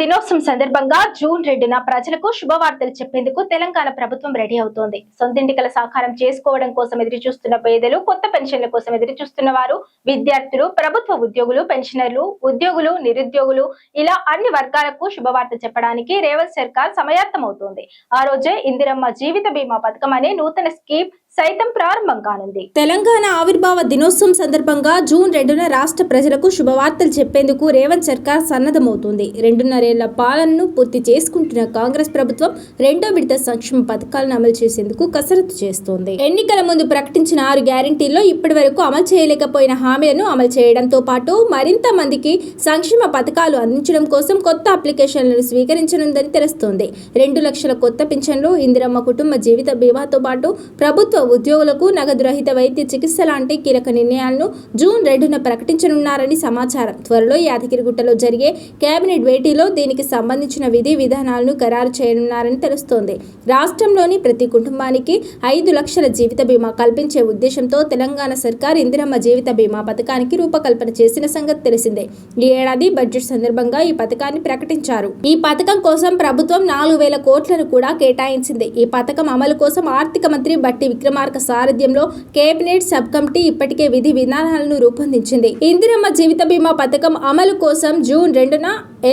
దినోత్సవం సందర్భంగా జూన్ 2న ప్రజలకు శుభవార్తలు చెప్పేందుకు తెలంగాణ ప్రభుత్వం రెడీ అవుతోంది. సొంతింటికల సాకారం చేసుకోవడం కోసం ఎదురుచూస్తున్న పేదలు, కొత్త పెన్షన్ల కోసం ఎదురుచూస్తున్న వారు, విద్యార్థులు, ప్రభుత్వ ఉద్యోగులు, పెన్షనర్లు, ఉద్యోగులు, నిరుద్యోగులు ఇలా అన్ని వర్గాలకు శుభవార్త చెప్పడానికి రేవంత్ సర్కార్ సమాయత్తమవుతోంది. ఆ రోజే ఇందిరమ్మ జీవిత బీమా పథకం అనే నూతన స్కీమ్ సైతం ప్రారంభం కానుంది. తెలంగాణ ఆవిర్భావ దినోత్సవం సందర్భంగా జూన్ 2న రాష్ట్ర ప్రజలకు శుభవార్తలు చెప్పేందుకు రేవంత్ సర్కార్ సన్నద్ధమవుతోంది. 2.5 ఏళ్ల పాలనను పూర్తి చేసుకుంటున్న కాంగ్రెస్ ప్రభుత్వం రెండో విడత సంక్షేమ పథకాలను అమలు చేసేందుకు కసరత్తు చేస్తోంది. ఎన్నికల ముందు ప్రకటించిన 6 గ్యారెంటీల్లో ఇప్పటి వరకు అమలు చేయలేకపోయిన హామీలను అమలు చేయడంతో పాటు మరింత మందికి సంక్షేమ పథకాలు అందించడం కోసం కొత్త అప్లికేషన్లను స్వీకరించనుందని తెలుస్తోంది. 2 లక్షల కొత్త పింఛన్లు, ఇందిరమ్మ కుటుంబ జీవిత బీమాతో పాటు ప్రభుత్వ ఉద్యోగులకు నగదు రహిత వైద్య చికిత్స లాంటి కీలక నిర్ణయాలను జూన్ 2న ప్రకటించనున్నారని సమాచారం. త్వరలో యాదగిరిగుట్టలో జరిగే కేబినెట్ భేటీలో దీనికి సంబంధించిన విధి విధానాలను ఖరారు చేయనున్నారని తెలుస్తోంది. రాష్ట్రంలోని ప్రతి కుటుంబానికి 5 లక్షల జీవిత బీమా కల్పించే ఉద్దేశంతో తెలంగాణ సర్కార్ ఇందిరమ్మ జీవిత బీమా పథకానికి రూపకల్పన చేసిన సంగతి తెలిసిందే. ఈ ఏడాది బడ్జెట్ సందర్భంగా ఈ పథకాన్ని ప్రకటించారు. ఈ పథకం కోసం ప్రభుత్వం 4,000 కోట్లను కూడా కేటాయించింది. ఈ పథకం అమలు కోసం ఆర్థిక మంత్రి బట్టి విక్రమార్క సారథ్యంలో కేబినెట్ సబ్ కమిటీ ఇప్పటికే విధి విధానాలను రూపొందించింది. ఇందిరమ్మ జీవిత బీమా పథకం అమలు కోసం జూన్ 2న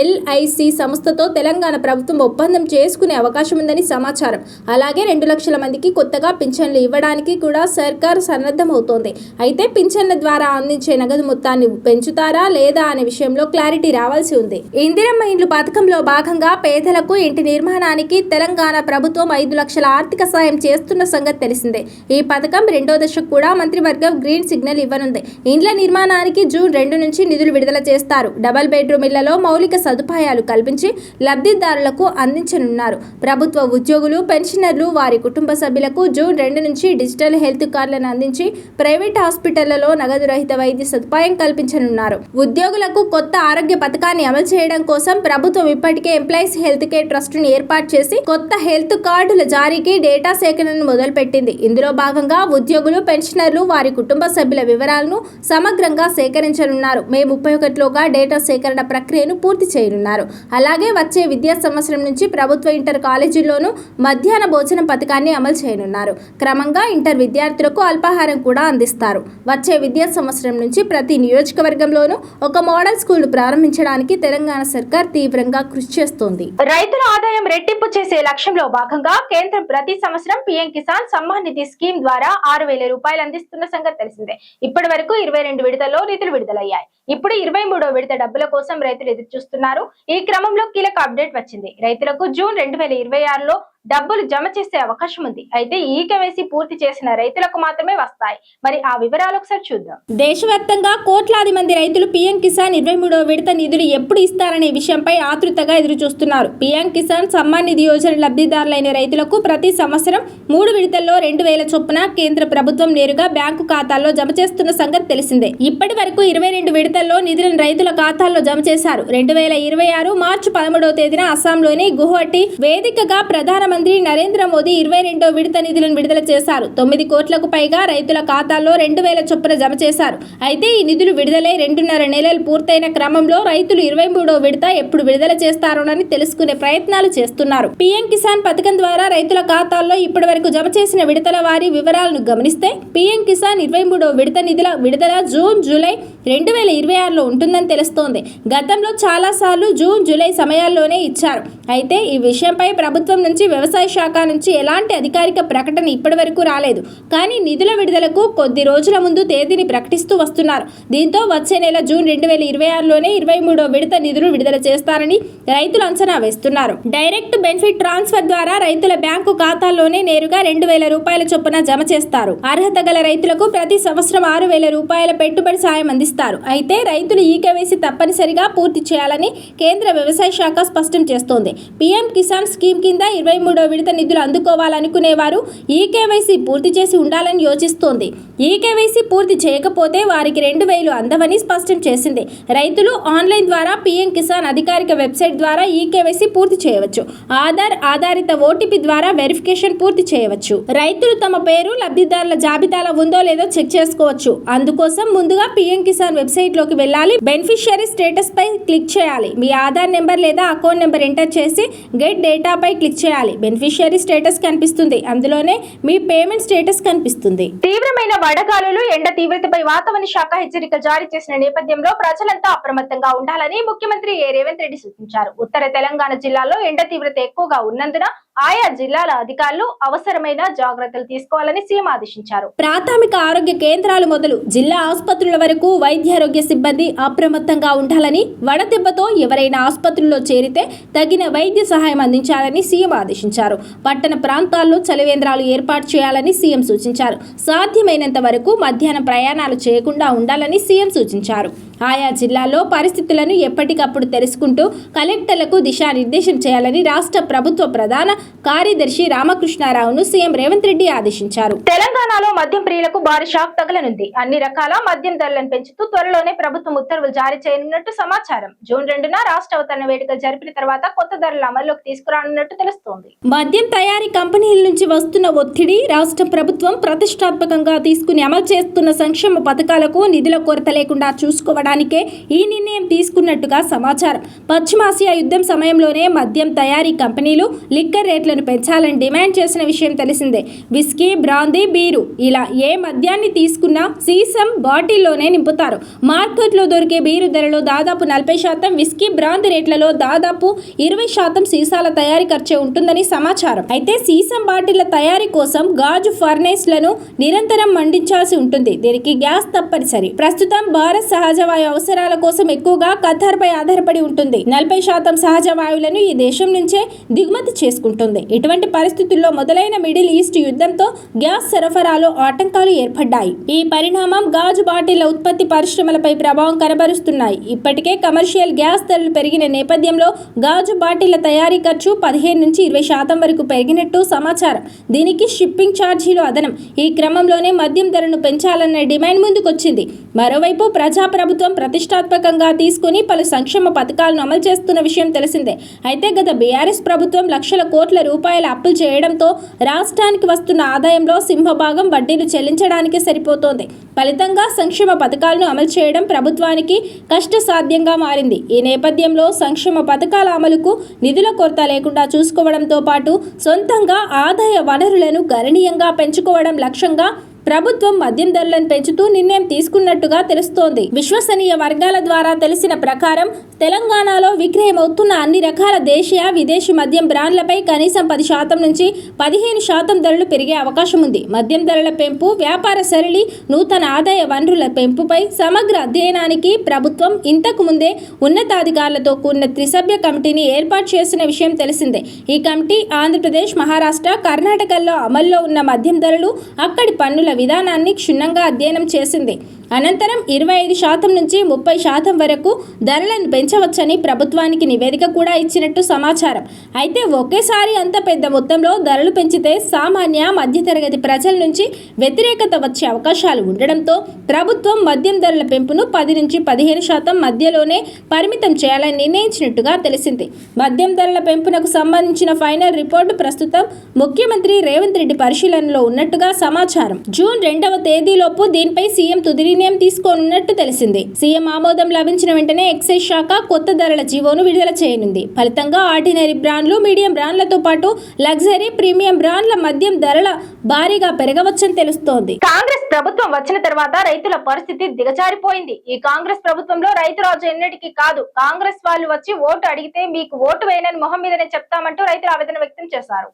LIC సంస్థతో తెలంగాణ ప్రభుత్వం ఒప్పందం చేసుకునే అవకాశం ఉందని సమాచారం. అలాగే 2 లక్షల మందికి కొత్తగా పింఛన్లు ఇవ్వడానికి కూడా సర్కార్ సన్నద్ధమవుతోంది. అయితే పింఛన్ల ద్వారా అందించే నగదు మొత్తాన్ని పెంచుతారా లేదా అనే విషయంలో క్లారిటీ రావాల్సి ఉంది. ఇందిరమ్మ ఇండ్లు పథకంలో భాగంగా పేదలకు ఇంటి నిర్మాణానికి తెలంగాణ ప్రభుత్వం 5 లక్షల ఆర్థిక సాయం చేస్తున్న సంగతి తెలిసిందే. ఈ పథకం రెండో దశకు కూడా మంత్రివర్గం గ్రీన్ సిగ్నల్ ఇవ్వనుంది. ఇండ్ల నిర్మాణానికి జూన్ 2 నుంచి నిధులు విడుదల చేస్తారు. డబుల్ బెడ్రూమ్ ఇళ్లలో మౌలిక సదుపాయాలు కల్పించి లబ్ధిదారులకు అందించనున్నారు. ప్రభుత్వ ఉద్యోగులు, పెన్షనర్లు, వారి కుటుంబ సభ్యులకు జూన్ 2 నుంచి డిజిటల్ హెల్త్ కార్డులను అందించి ప్రైవేట్ హాస్పిటళ్లలో నగదు రహిత వైద్య సదుపాయం కల్పించనున్నారు. ఉద్యోగులకు కొత్త ఆరోగ్య పథకాన్ని అమలు చేయడం కోసం ప్రభుత్వం ఇప్పటికే ఎంప్లాయీస్ హెల్త్ కేర్ ట్రస్టును ఏర్పాటు చేసి కొత్త హెల్త్ కార్డుల జారీకి డేటా సేకరణను మొదలుపెట్టింది. ఇందులో భాగంగా ఉద్యోగులు, పెన్షనర్లు, వారి కుటుంబ సభ్యుల వివరాలను సమగ్రంగా సేకరించనున్నారు. మే 31లోగా డేటా సేకరణ ప్రక్రియను పూర్తి చేయనున్నారు. అలాగే వచ్చే విద్యా సంవత్సరం నుంచి ప్రభుత్వ ఇంటర్ కాలేజీల్లోనూ మధ్యాహ్న భోజనం పథకాన్ని అమలు చేయనున్నారు. క్రమంగా ఇంటర్ విద్యార్థులకు అల్పాహారం కూడా అందిస్తారు. వచ్చే విద్యా సంవత్సరం నుంచి ప్రతి నియోజకవర్గంలోనూ ఒక మోడల్ స్కూల్ ప్రారంభించడానికి తెలంగాణ సర్కార్ తీవ్రంగా కృషి చేస్తోంది. రైతుల ఆదాయం రెట్టింపు చేసే లక్ష్యంలో భాగంగా కేంద్రం ప్రతి సంవత్సరం పీఎం కిసాన్ సమ్మాన్ నిధి స్కీమ్ ద్వారా 6,000 రూపాయలు అందిస్తున్న సంగతి తెలిసిందే. ఇప్పటి వరకు 22 విడతల్లో నిధులు విడుదలయ్యాయి. ఇప్పుడు 23వ విడత డబ్బుల కోసం రైతులు ఎదురు చూస్తున్నారు. ఈ క్రమంలో కీలక అప్డేట్ వచ్చింది. రైతులకు జూన్ 2026లో డబ్బులు జమ చేసే అవకాశం ఉంది. అయితే ఈ కేవైసీ పూర్తి చేసిన రైతులకు మాత్రమే వస్తాయి. మరి ఆ వివరాలు ఒకసారి చూద్దాం. దేశవ్యాప్తంగా కోట్లాది మంది రైతులు పీఎం కిసాన్ 23వ విడత నిధులు ఎప్పుడు ఇస్తారనే విషయంపై ఆతృతగా ఎదురు చూస్తున్నారు. పీఎం కిసాన్ సమ్మాన్ నిధి యోజన లబ్ధిదారులైన రైతులకు ప్రతి సంవత్సరం 3 విడతల్లో 2,000 చొప్పున కేంద్ర ప్రభుత్వం నేరుగా బ్యాంకు ఖాతాల్లో జమ చేస్తున్న సంగతి తెలిసిందే. ఇప్పటి వరకు 22 విడతల్లో నిధులను రైతుల ఖాతాల్లో జమ చేశారు. 2026 మార్చి 13వ తేదీన అస్సాంలోని గువాహటి వేదికగా ప్రధానమంత్రి నరేంద్ర మోదీ 22వ విడత నిధులను విడుదల చేశారు. 9 కోట్లకు పైగా రైతుల ఖాతాల్లో 2,000 చొప్పున జమ చేశారు. అయితే ఈ నిధులు విడుదలై 2.5 నెలలు పూర్తయిన క్రమంలో రైతులు 23వ విడత ఎప్పుడు విడుదల చేస్తారోనని తెలుసుకునే ప్రయత్నాలు చేస్తున్నారు. పీఎం కిసాన్ పథకం ద్వారా రైతుల ఖాతాల్లో ఇప్పటి వరకు జమ చేసిన విడతల వారి వివరాలను గమనిస్తే పీఎం కిసాన్ 23వ విడత నిధుల విడుదల జూన్, జూలై 2026లో ఉంటుందని తెలుస్తోంది. గతంలో చాలా సార్లు జూన్, జూలై సమయాల్లోనే ఇచ్చారు. అయితే ఈ విషయంపై ప్రభుత్వం నుంచి, వ్యవసాయ శాఖ నుంచి ఎలాంటి అధికారిక ప్రకటన ఇప్పటి వరకు రాలేదు. కానీ నిధుల విడుదలకు కొద్ది రోజుల ముందు తేదీని ప్రకటిస్తూ వస్తున్నారు. దీంతో వచ్చే నెల జూన్ 2026లోనే 23వ విడత నిధులు విడుదల చేస్తారని రైతులు అంచనా వేస్తున్నారు. డైరెక్ట్ బెనిఫిట్ ట్రాన్స్ఫర్ ద్వారా రైతుల బ్యాంకు ఖాతాల్లోనే నేరుగా 2,000 రూపాయల చొప్పున జమ చేస్తారు. అర్హత గల రైతులకు ప్రతి సంవత్సరం 6,000 రూపాయల పెట్టుబడి సాయం అందిస్తారు. అయితే రైతులు ఈ కేవైసీ తప్పనిసరిగా పూర్తి చేయాలని కేంద్ర వ్యవసాయ శాఖ స్పష్టం చేస్తోంది. పీఎం కిసాన్ స్కీమ్ కింద 23 మూడో విడత నిధులు అందుకోవాలనుకునేవారు ఈకేవైసీ పూర్తి చేసి ఉండాలని యోచిస్తోంది. ఈకేవైసీ పూర్తి చేయకపోతే వారికి 2,000 అందవని స్పష్టం చేసింది. రైతులు ఆన్లైన్ ద్వారా పీఎం కిసాన్ అధికారిక వెబ్సైట్ ద్వారా ఈకేవైసీ పూర్తి చేయవచ్చు. ఆధార్ ఆధారిత ఓటీపీ ద్వారా వెరిఫికేషన్ పూర్తి చేయవచ్చు. రైతులు తమ పేరు లబ్ధిదారుల జాబితాలో ఉందో లేదో చెక్ చేసుకోవచ్చు. అందుకోసం ముందుగా పీఎం కిసాన్ వెబ్సైట్ లోకి వెళ్ళాలి. బెనిఫిషియరీ స్టేటస్ పై క్లిక్ చేయాలి. మీ ఆధార్ నెంబర్ లేదా అకౌంట్ నెంబర్ ఎంటర్ చేసి గెట్ డేటా పై క్లిక్ చేయాలి. బెనిఫిషియరీ స్టేటస్ కనిపిస్తుంది. అందులోనే మీ పేమెంట్ స్టేటస్ కనిపిస్తుంది. తీవ్రమైన వడగాలులు ఎండ తీవ్రతపై వాతావరణ శాఖ హెచ్చరిక జారీ చేసిన నేపథ్యంలో ప్రజలంతా అప్రమత్తంగా ఉండాలని ముఖ్యమంత్రి రేవంత్ రెడ్డి సూచించారు. ఉత్తర తెలంగాణ జిల్లాలో ఎండ తీవ్రత ఎక్కువగా ఉన్నందున ఆయా జిల్లాల అధికారులు అవసరమైన జాగ్రత్తలు తీసుకోవాలని సీఎం ఆదేశించారు. ప్రాథమిక ఆరోగ్య కేంద్రాలు మొదలు జిల్లా ఆసుపత్రుల వరకు వైద్యారోగ్య సిబ్బంది అప్రమత్తంగా ఉండాలని, వడదెబ్బతో ఎవరైనా ఆసుపత్రుల్లో చేరితే తగిన వైద్య సహాయం అందించాలని సీఎం ఆదేశించారు. పట్టణ ప్రాంతాల్లో చలివేంద్రాలు ఏర్పాటు చేయాలని సీఎం సూచించారు. సాధ్యమైనంత వరకు మధ్యాహ్నం ప్రయాణాలు చేయకుండా ఉండాలని సీఎం సూచించారు. ఆయా జిల్లాల్లో పరిస్థితులను ఎప్పటికప్పుడు తెలుసుకుంటూ కలెక్టర్లకు దిశానిర్దేశం చేయాలని రాష్ట్ర ప్రభుత్వ ప్రధాన కార్యదర్శి రామకృష్ణారావును సీఎం రేవంత్ రెడ్డి ఆదేశించారు. తెలంగాణలో మద్యం ప్రియులకు భారీ షాక్ తగలనుంది. అన్ని రకాల మద్యం ధరలను పెంచుతూ త్వరలోనే ప్రభుత్వం ఉత్తర్వులు జారీ చేయనున్నట్టు సమాచారం. జూన్ 2న రాష్ట్ర అవతరణ వేడుకలు జరిపిన తర్వాత కొత్త ధరలు అమల్లోకి తీసుకురానున్నట్టు తెలుస్తోంది. మద్యం తయారీ కంపెనీల నుంచి వస్తున్న ఒత్తిడి, రాష్ట్ర ప్రభుత్వం ప్రతిష్టాత్మకంగా తీసుకుని అమలు చేస్తున్న సంక్షేమ పథకాలకు నిధుల కొరత లేకుండా చూసుకోవడానికే ఈ నిర్ణయం తీసుకున్నట్టుగా సమాచారం. పశ్చిమాసియా యుద్ధం సమయంలోనే మద్యం తయారీ కంపెనీలు లిక్కర్ రేట్లను పెంచాలని డిమాండ్ చేసిన విషయం తెలిసిందే. విస్కీ, బ్రాందీ, బీరు ఇలా ఏ మద్యాన్ని తీసుకున్నా సీసం బాటిల్లోనే నింపుతారు. మార్కెట్లో దొరికే బీరు ధరలో దాదాపు 40%, విస్కీ, బ్రాందీ రేట్లలో దాదాపు 20% సీసాల తయారీ ఖర్చే ఉంటుందని సమాచారం. అయితే సీసం బాటిళ్ల తయారీ కోసం గాజు ఫర్నేస్లను నిరంతరం మండించాల్సి ఉంటుంది. దీనికి గ్యాస్ తప్పనిసరి. ప్రస్తుతం భారత్ సహజ వాయు అవసరాల కోసం ఎక్కువగా ఖతార్పై ఆధారపడి ఉంటుంది. 40% సహజ వాయువులను ఈ దేశం నుంచే దిగుమతి చేసుకుంటుంది. ఇటువంటి పరిస్థితుల్లో మొదలైన మిడిల్ ఈస్ట్ యుద్ధంతో గ్యాస్ సరఫరాలో ఆటంకాలు ఏర్పడ్డాయి. ఈ పరిణామం గాజు బాటిళ్ల ఉత్పత్తి పరిశ్రమలపై ప్రభావం కనబరుస్తున్నాయి. ఇప్పటికే కమర్షియల్ గ్యాస్ ధరలు పెరిగిన నేపథ్యంలో గాజు బాటిళ్ల తయారీ ఖర్చు 15 నుంచి 20% వరకు పెరిగినట్టు సమాచారం. దీనికి షిప్పింగ్ ఛార్జీలు అదనం. ఈ క్రమంలోనే మద్యం ధరను పెంచాలన్న డిమాండ్ ముందుకొచ్చింది. మరోవైపు ప్రజాప్రభుత్వం ప్రతిష్టాత్మకంగా తీసుకుని పలు సంక్షేమ పథకాలను అమలు చేస్తున్న విషయం తెలిసిందే. అయితే గత బీఆర్ఎస్ ప్రభుత్వం లక్షల కోట్ల రూపాయల అప్పులు చేయడంతో రాష్ట్రానికి వస్తున్న ఆదాయంలో సింహభాగం వడ్డీలు చెల్లించడానికే సరిపోతోంది. ఫలితంగా సంక్షేమ పథకాలను అమలు చేయడం ప్రభుత్వానికి కష్టసాధ్యంగా మారింది. ఈ నేపథ్యంలో సంక్షేమ పథకాల అమలుకు నిధుల కొరత లేకుండా చూసుకోవడంతో పాటు సొంతంగా ఆదాయ వనరులను గణనీయంగా పెంచుకోవడం లక్ష్యంగా ప్రభుత్వం మద్యం ధరలను పెంచుతూ నిర్ణయం తీసుకున్నట్టుగా తెలుస్తోంది. విశ్వసనీయ వర్గాల ద్వారా తెలిసిన ప్రకారం తెలంగాణలో విక్రయమవుతున్న అన్ని రకాల దేశీయ, విదేశీ మద్యం బ్రాండ్లపై కనీసం 10% నుంచి 15% ధరలు పెరిగే అవకాశం ఉంది. మద్యం ధరల పెంపు, వ్యాపార సరళి, నూతన ఆదాయ వనరుల పెంపుపై సమగ్ర అధ్యయనానికి ప్రభుత్వం ఇంతకు ముందే ఉన్నతాధికారులతో కూడిన త్రిసభ్య కమిటీని ఏర్పాటు చేసిన విషయం తెలిసిందే. ఈ కమిటీ ఆంధ్రప్రదేశ్, మహారాష్ట్ర, కర్ణాటకల్లో అమల్లో ఉన్న మద్యం ధరలు, అక్కడి పన్నుల విధానాన్ని క్షుణ్ణంగా అధ్యయనం చేసింది. అనంతరం 25% నుంచి 30% వరకు ధరలను పెంచవచ్చని ప్రభుత్వానికి నివేదిక కూడా ఇచ్చినట్టు సమాచారం. అయితే ఒకేసారి అంత పెద్ద మొత్తంలో ధరలు పెంచితే సామాన్య, మధ్యతరగతి ప్రజల నుంచి వ్యతిరేకత వచ్చే అవకాశాలు ఉండడంతో ప్రభుత్వం మద్యం ధరల పెంపును 10 నుంచి 15% మధ్యలోనే పరిమితం చేయాలని నిర్ణయించినట్టుగా తెలిసింది. మద్యం ధరల పెంపునకు సంబంధించిన ఫైనల్ రిపోర్టు ప్రస్తుతం ముఖ్యమంత్రి రేవంత్ రెడ్డి పరిశీలనలో ఉన్నట్టుగా సమాచారం. జూన్ 2వ తేదీలోపు దీనిపై సీఎం తుది నిర్ణయం తీసుకోనున్నట్టు తెలిసింది. సీఎం ఆమోదం లభించిన వెంటనే ఎక్సైజ్ శాఖ కొత్త ధరల జీవోను విడుదల చేయనుంది. ఫలితంగా ఆర్డినరీ బ్రాండ్లు, మీడియం బ్రాండ్లతో పాటు లగ్జరీ, ప్రీమియం బ్రాండ్ల మద్యం ధరల భారీగా పెరగవచ్చని తెలుస్తోంది. కాంగ్రెస్ ప్రభుత్వం వచ్చిన తర్వాత రైతుల పరిస్థితి దిగజారిపోయింది. ఈ కాంగ్రెస్ ప్రభుత్వంలో రైతు రాజు ఎన్నటికీ కాదు. కాంగ్రెస్ వాళ్ళు వచ్చి ఓటు అడిగితే మీకు ఓటు వేయనని మొహం మీదనే చెప్తామంటూ రైతులు ఆవేదన వ్యక్తం చేశారు.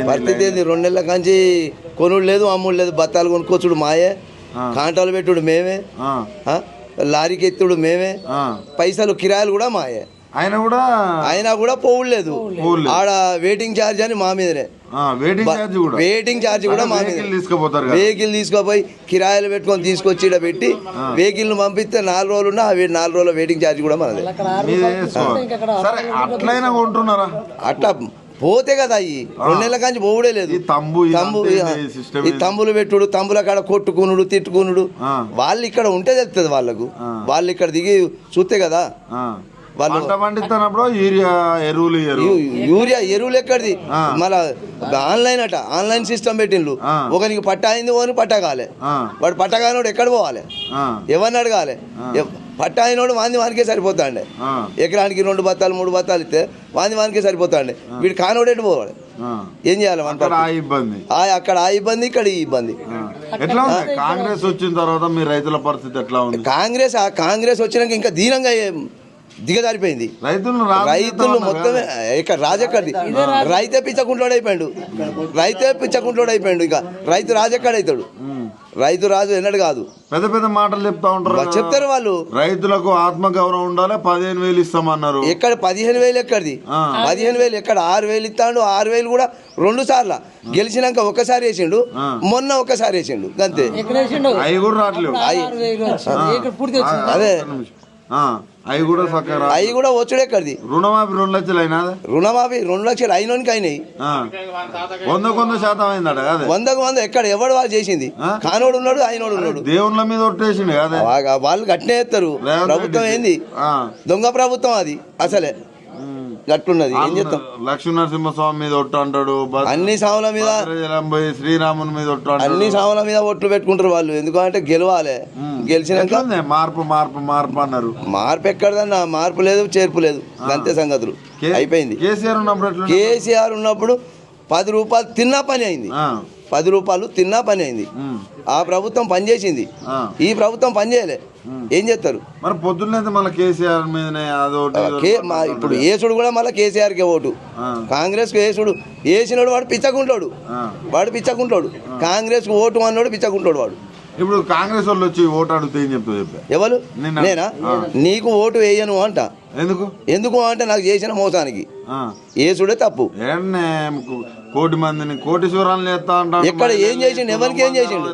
పరిస్థితి 2 నెలల కాంచి కొనుడు లేదు, అమ్ముడు లేదు. బత్తాలు కొనుక్కోచుడు మాయే, కాంటాలు పెట్టుడు మేమే, లారీకి ఎత్తుడు మేమే, పైసలు కిరాయిలు కూడా మాయే. అయినా కూడా పోవుడు లేదు. ఆడ వెయిటింగ్ ఛార్జ్ అని మా మీదనే. వెయిటింగ్ ఛార్జ్ కూడా మా మీద వెహికల్ తీసుకుపోయి కిరాయిలు పెట్టుకొని తీసుకొచ్చి ఇక్కడ పెట్టి వెహికల్ పంపిస్తే 4 రోజులు ఉన్నా 4 రోజుల వెయిటింగ్ ఛార్జ్ కూడా మనది. అట్లా పోతే కదా ఈ 2 నెలల కాంచి పోవుడే లేదు. ఈ తంబులు పెట్టుడు, తంబుల కాడ కొట్టుకునుడు, తిట్టుకునుడు. వాళ్ళు ఇక్కడ ఉంటే తెలుస్తుంది వాళ్ళకు. వాళ్ళు ఇక్కడ దిగి చూస్తే కదా వాళ్ళు యూరియా ఎరువులు ఎక్కడిది. మళ్ళా ఆన్లైన్ అట, ఆన్లైన్ సిస్టమ్ పెట్టిండ్రు. ఒకరికి పట్టా అయింది, ఓని పట్టా కాలే. వాడు పట్టా కానివాడు ఎక్కడ పోవాలి, ఎవరిని అడగాలి? పట్టా అయినోడు వానికే సరిపోతాండే. ఎకరానికి 2 బత్తాలు 3 బత్తాలు ఇస్తే వానికే సరిపోతాండే. వీడు కానివాడు ఎటు పోవాలి? ఏం చేయాలి? అక్కడ ఆ ఇబ్బంది, ఇక్కడ ఈ ఇబ్బంది. కాంగ్రెస్ వచ్చిన తర్వాత మీ రైతుల పరిస్థితి ఎట్లా ఉంది? కాంగ్రెస్ వచ్చినాక ఇంకా దీనంగా దిగజారిపోయింది. రైతులు మొత్తం ఇక్కడ రాజెక్కడిది. రైతే పిచ్చకుంటోడు అయిపోయాడు. ఇంకా రైతు రాజెక్కడైతాడు. రైతు రాజు ఎన్నడు కాదు. పెద్ద పెద్ద మాటలు చెప్తా ఉంటారు. చెప్తారు వాళ్ళు. రైతులకు ఆత్మగౌరవం ఉండాలి, 15,000 ఇస్తామన్నారు. ఎక్కడ 15,000 ఎక్కడిది? 15,000 ఎక్కడ? 6,000 ఇస్తాడు. 6,000 కూడా 2 సార్లు గెలిచినాక ఒకసారి వేసిండు, మొన్న ఒకసారి వేసిండు, అంతే. అవి కూడా రావట్లేవు. అదే అవి కూడా అవి కూడా వచ్చుడు ఎక్కడిది? రుణమాఫీ 2 లక్షలు అయినా? రుణమాఫీ 2 లక్షలు అయినోనికి అయినాయి. 100% అయిందట కదా. 100% ఎక్కడ? ఎవడు వాళ్ళు చేసింది? కానోడు ఉన్నాడు, అయినోడు ఉన్నాడు. దేవుళ్ళ మీద ఒట్టేసిండు కదా వాళ్ళు. గట్టినే ఎత్తారు. ప్రభుత్వం ఏంది? దొంగ ప్రభుత్వం అది అసలే. గట్లున్నది. ఏం చేస్తాం? లక్ష్మీనరసింహస్వామి మీద ఒట్టు అంటాడు, అన్ని సాముల మీద, శ్రీరాముని మీద ఒట్టు అంటాడు. అన్ని సాముల మీద ఒట్లు పెట్టుకుంటారు వాళ్ళు. ఎందుకంటే గెలవాలి. గెలిచినాక మార్పు అన్నారు. మార్పు ఎక్కడదన్నా? మార్పు లేదు, చేర్పు లేదు, అంతే సంగతులు. అయిపోయింది. కేసీఆర్ ఉన్నప్పుడు 10 రూపాయలు తిన్నా పని అయింది. 10 రూపాయలు తిన్నా పని అయింది. ఆ ప్రభుత్వం పనిచేసింది. ఈ ప్రభుత్వం పనిచేయలే. ఏం చేస్తారు మరి? పొద్దున్నే మళ్ళీ కేసీఆర్ మీదనే అదొకటి. ఇప్పుడు ఏసుడు కూడా మళ్ళీ కేసీఆర్కే ఓటు. కాంగ్రెస్ కు ఏసుడు వేసినోడు వాడు పిచ్చకుంటాడు. కాంగ్రెస్ కు ఓటు అన్నాడు పిచ్చకుంటాడు వాడు. ఇప్పుడు కాంగ్రెస్ వాళ్ళు వచ్చి ఓటు అడిగితే ఏం చెప్తా? ఎవరు? నేనా? నీకు ఓటు వేయను అంట. ఎందుకు అంటే నాకు చేసిన మోసానికి ఏసుడే తప్పు. కోటి మందిని కోటీశ్వరాలను చేస్తా అంటాడు. ఎక్కడ ఏం చేసిండు? ఎవరికి ఏం చేసిండు?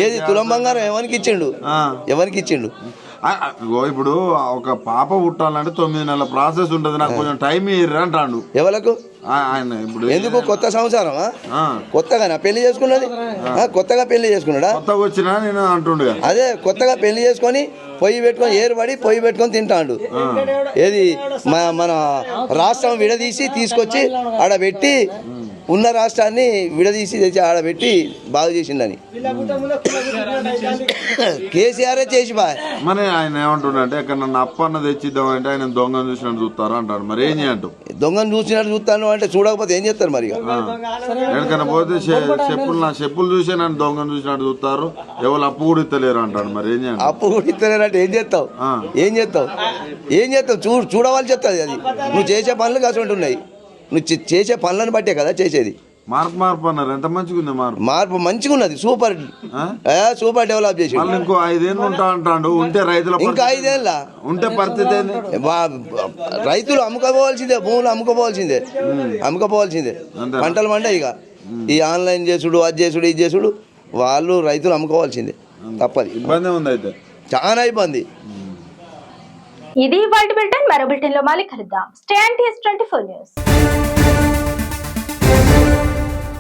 ఏది తులం బంగారం ఎవరికి ఇచ్చిండు? ఇప్పుడు ఒక పాప పుట్టాలంటే 9 నెలల ప్రాసెస్ ఉంటది, నాకు కొంచెం టైం ఇయ్యరు అంటాడు. ఎవరకు? ఆయన ఇప్పుడు ఎందుకు? కొత్త సంవత్సరమా? కొత్తగా పెళ్లి చేసుకున్నది? కొత్తగా పెళ్లి చేసుకున్నాడా? కొత్తగా వచ్చినా నేను అంటుండు. అదే కొత్తగా పెళ్లి చేసుకొని పొయ్యి పెట్టుకొని తింటాడు. ఏది మన రాష్ట్రం విడదీసి తీసుకొచ్చి ఆడ పెట్టి, ఉన్న రాష్ట్రాన్ని విడదీసి తెచ్చి ఆడబెట్టి బాగు చేసిందని కేసీఆర్ చేసి మరి ఆయన ఏమంటుండే, ఎక్కడ నన్ను అప్పన్న తెచ్చిద్దామంటే ఆయన దొంగను చూసినట్టు చూస్తారా అంటారు. మరి ఏం చేయంటావు? దొంగను చూసినట్టు చూస్తాను అంటే చూడకపోతే ఏం చేస్తారు మరి? ఎక్కడికైనా పోతే చెప్పులు చూసే నన్ను దొంగను చూసినట్టు చూస్తారు, ఎవరు అప్పు కూడా ఇస్తలేరు అంటారు. మరి ఏం చేయండి? అప్పు కూడా ఇస్తలేరు అంటే ఏం చేస్తావు? చూడవాలి చెప్తుంది అది. నువ్వు చేసే పనులు కాసి ఉంటున్నాయి. నువ్వు చేసే పనులను బట్టే కదా చేసేది. మార్పు అన్నారు. ఎంత మంచిగా ఉంది మార్పు మంచిగా ఉన్నది. సూపర్ డెవలప్ చేసి. ఇంకో 5 ఏళ్ళు ఉంటా అంటాడు. ఉంటే రైతులు ఇంకా 5 ఏళ్ళ ఉంటే పరిస్థితి రైతులు అమ్ముకోపోవాల్సిందే. భూములు అమ్ముకోపోవాల్సిందే. పంటలు పండే ఇక ఈ ఆన్లైన్ చేసుడు, అది చేసుడు, ఇది చేసుడు, వాళ్ళు రైతులు అమ్ముకోవాల్సిందే. తప్పది. ఇబ్బంది ఉంది. అయితే చాలా ఇబ్బంది. ఇది వరల్డ్ బులెటిన్. మరో బులెటిన్ లో మళ్ళీ కలుద్దాం. Stay and TS 24 news.